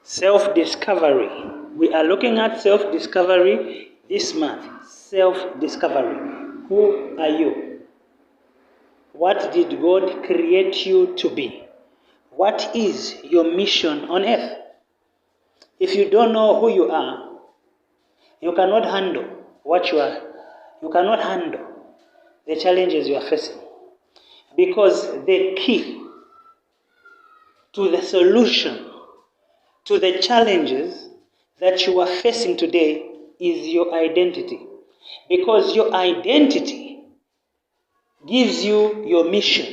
Self-discovery. We are looking at self-discovery this month. Self-discovery. Who are you? What did God create you to be? What is your mission on earth? If you don't know who you are, you cannot handle what you are. You cannot handle the challenges you are facing. Because the key to the solution to the challenges that you are facing today is your identity. Because your identity gives you your mission.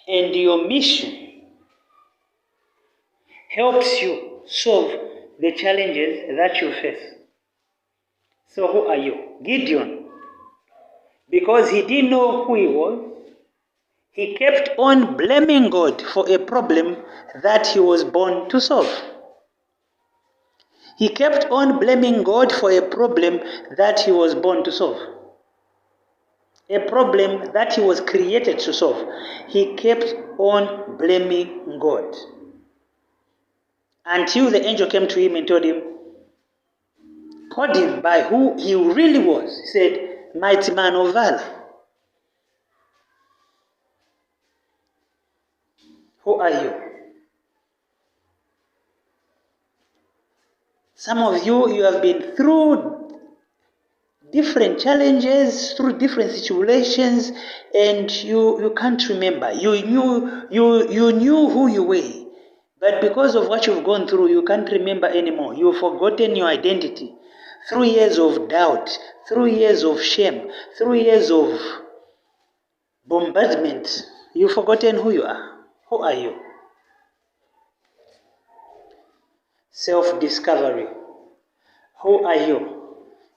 And your mission helps you solve the challenges that you face. So who are you? Gideon. Because he didn't know who he was, he kept on blaming God for a problem that he was born to solve. He kept on blaming God for a problem that he was born to solve. A problem that he was created to solve. He kept on blaming God. Until the angel came to him and told him, called him by who he really was. He said, mighty man of valor. Who are you? Some of you have been through different challenges, through different situations, and you can't remember. You knew who you were, but because of what you've gone through, you can't remember anymore. You've forgotten your identity. 3 years of doubt, 3 years of shame, 3 years of bombardment. You've forgotten who you are. Who are you? Self-discovery. Who are you?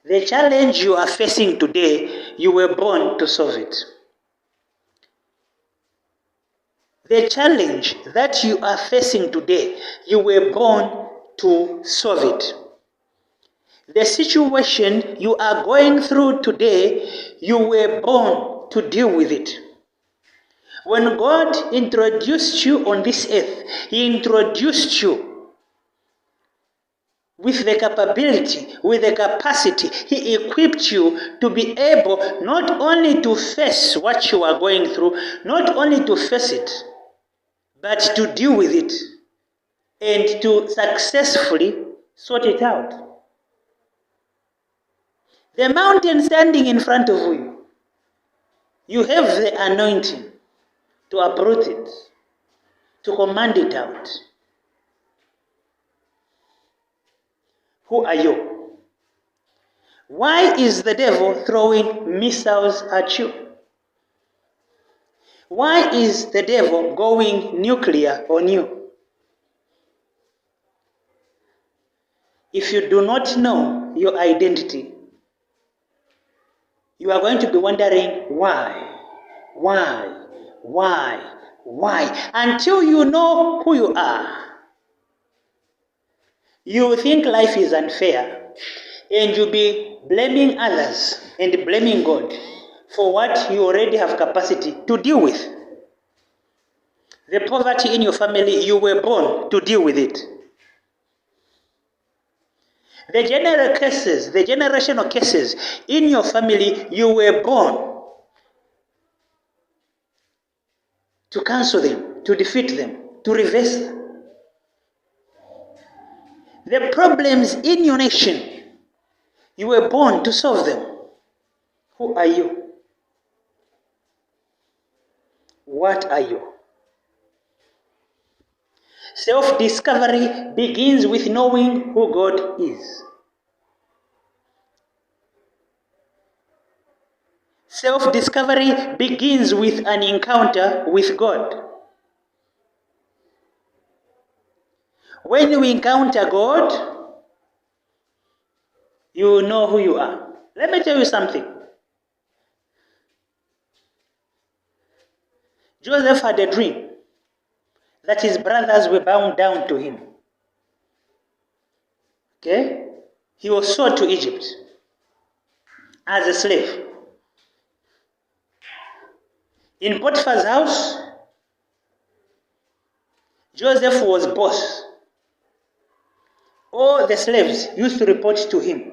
The challenge you are facing today, you were born to solve it. The challenge that you are facing today, you were born to solve it. The situation you are going through today, you were born to deal with it. When God introduced you on this earth, He introduced you with the capability, with the capacity. He equipped you to be able not only to face what you are going through, not only to face it, but to deal with it and to successfully sort it out. The mountain standing in front of you, you have the anointing to uproot it, to command it out. Who are you? Why is the devil throwing missiles at you? Why is the devil going nuclear on you? If you do not know your identity, you are going to be wondering why, until you know who you are. You think life is unfair, and you'll be blaming others and blaming God for what you already have capacity to deal with. The poverty in your family, you were born to deal with it. The generational cases in your family, you were born to cancel them, to defeat them, to reverse them. The problems in your nation, you were born to solve them. Who are you? What are you? Self-discovery begins with knowing who God is. Self-discovery begins with an encounter with God. When you encounter God, you know who you are. Let me tell you something. Joseph had a dream that his brothers were bound down to him. Okay? He was sold to Egypt as a slave. In Potiphar's house, Joseph was boss. All the slaves used to report to him.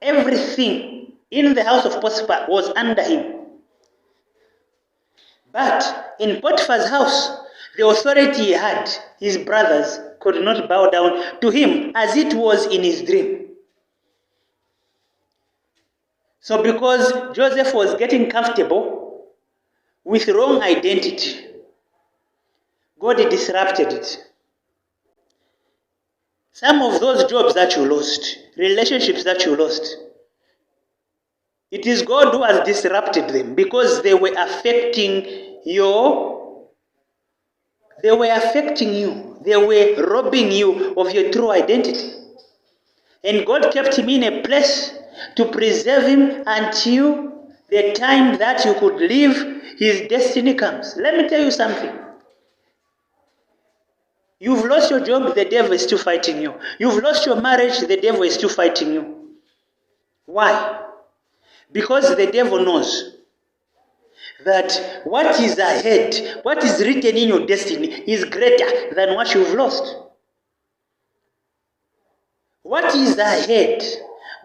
Everything in the house of Potiphar was under him. But in Potiphar's house, the authority he had, his brothers could not bow down to him as it was in his dream. So because Joseph was getting comfortable with wrong identity, God disrupted it. Some of those jobs that you lost, relationships that you lost, it is God who has disrupted them because they were affecting you. They were robbing you of your true identity. And God kept him in a place to preserve him until the time that you could live his destiny comes. Let me tell you something. You've lost your job, the devil is still fighting you. You've lost your marriage, the devil is still fighting you. Why? Because the devil knows that what is ahead, what is written in your destiny, is greater than what you've lost. What is ahead,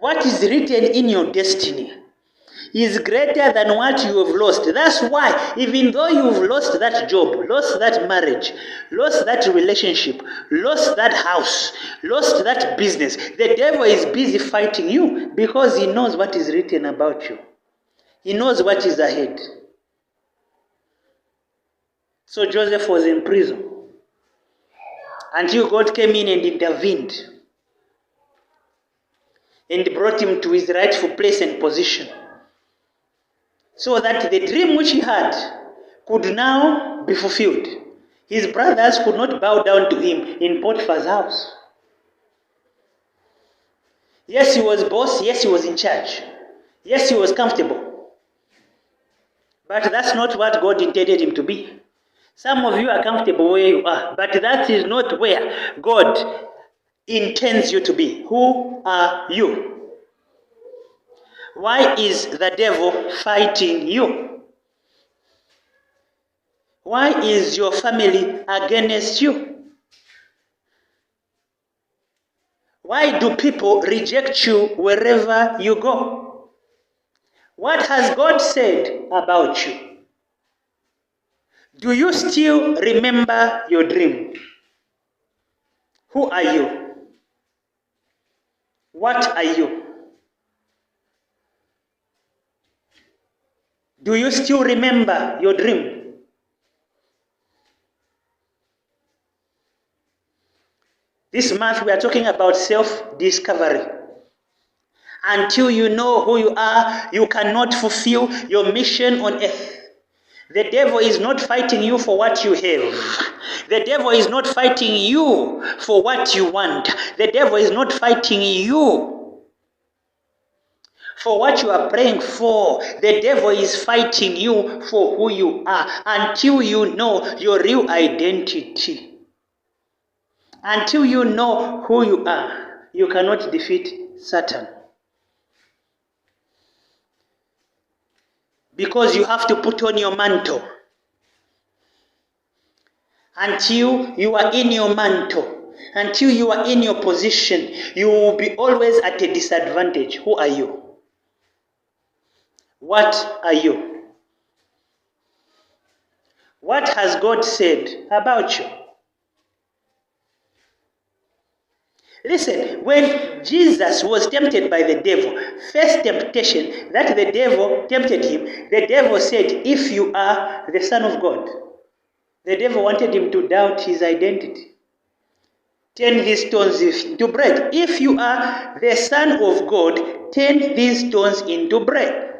what is written in your destiny, is greater than what you have lost. That's why, even though you've lost that job, lost that marriage, lost that relationship, lost that house, lost that business, the devil is busy fighting you because he knows what is written about you. He knows what is ahead. So Joseph was in prison until God came in and intervened and brought him to his rightful place and position, so that the dream which he had could now be fulfilled. His brothers could not bow down to him in Potiphar's house. Yes, he was boss. Yes, he was in charge. Yes, he was comfortable. But that's not what God intended him to be. Some of you are comfortable where you are, but that is not where God intends you to be. Who are you? Why is the devil fighting you? Why is your family against you? Why do people reject you wherever you go? What has God said about you? Do you still remember your dream? Who are you? What are you? Do you still remember your dream? This month we are talking about self-discovery. Until you know who you are, you cannot fulfill your mission on earth. The devil is not fighting you for what you have. The devil is not fighting you for what you want. The devil is not fighting you for what you are praying for. The devil is fighting you for who you are until you know your real identity. Until you know who you are, you cannot defeat Satan. Because you have to put on your mantle. Until you are in your mantle, until you are in your position, you will be always at a disadvantage. Who are you? What are you? What has God said about you? Listen, when Jesus was tempted by the devil, first temptation that the devil tempted him, the devil said, if you are the Son of God. The devil wanted him to doubt his identity. Turn these stones into bread. If you are the Son of God, turn these stones into bread.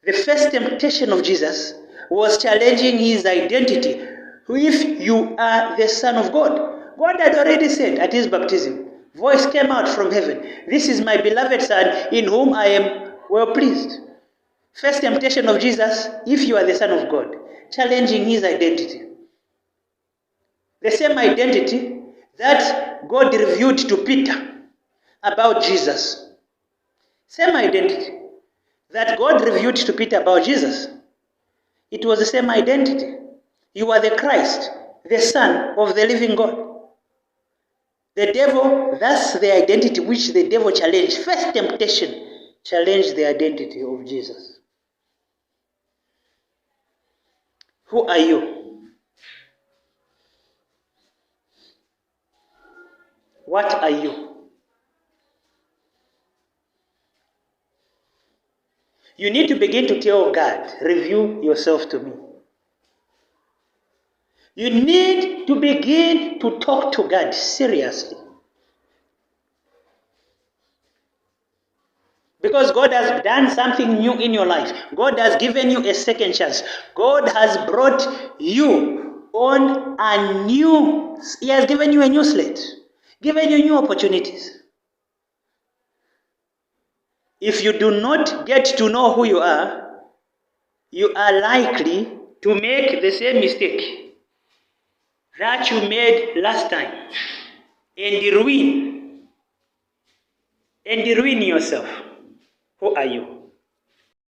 The first temptation of Jesus was challenging his identity. If you are the Son of God. God had already said at his baptism, voice came out from heaven, this is my beloved Son in whom I am well pleased. First temptation of Jesus, if you are the Son of God, challenging his identity. The same identity that God revealed to Peter about Jesus. Same identity that God revealed to Peter about Jesus. It was the same identity. You are the Christ, the Son of the living God. The devil, that's the identity which the devil challenged. First temptation challenged the identity of Jesus. Who are you? What are you? You need to begin to tell God, reveal yourself to me. You need to begin to talk to God seriously. Because God has done something new in your life. God has given you a second chance. God has brought you on a new, He has given you a new slate, given you new opportunities. If you do not get to know who you are likely to make the same mistake that you made last time and ruin yourself. Who are you?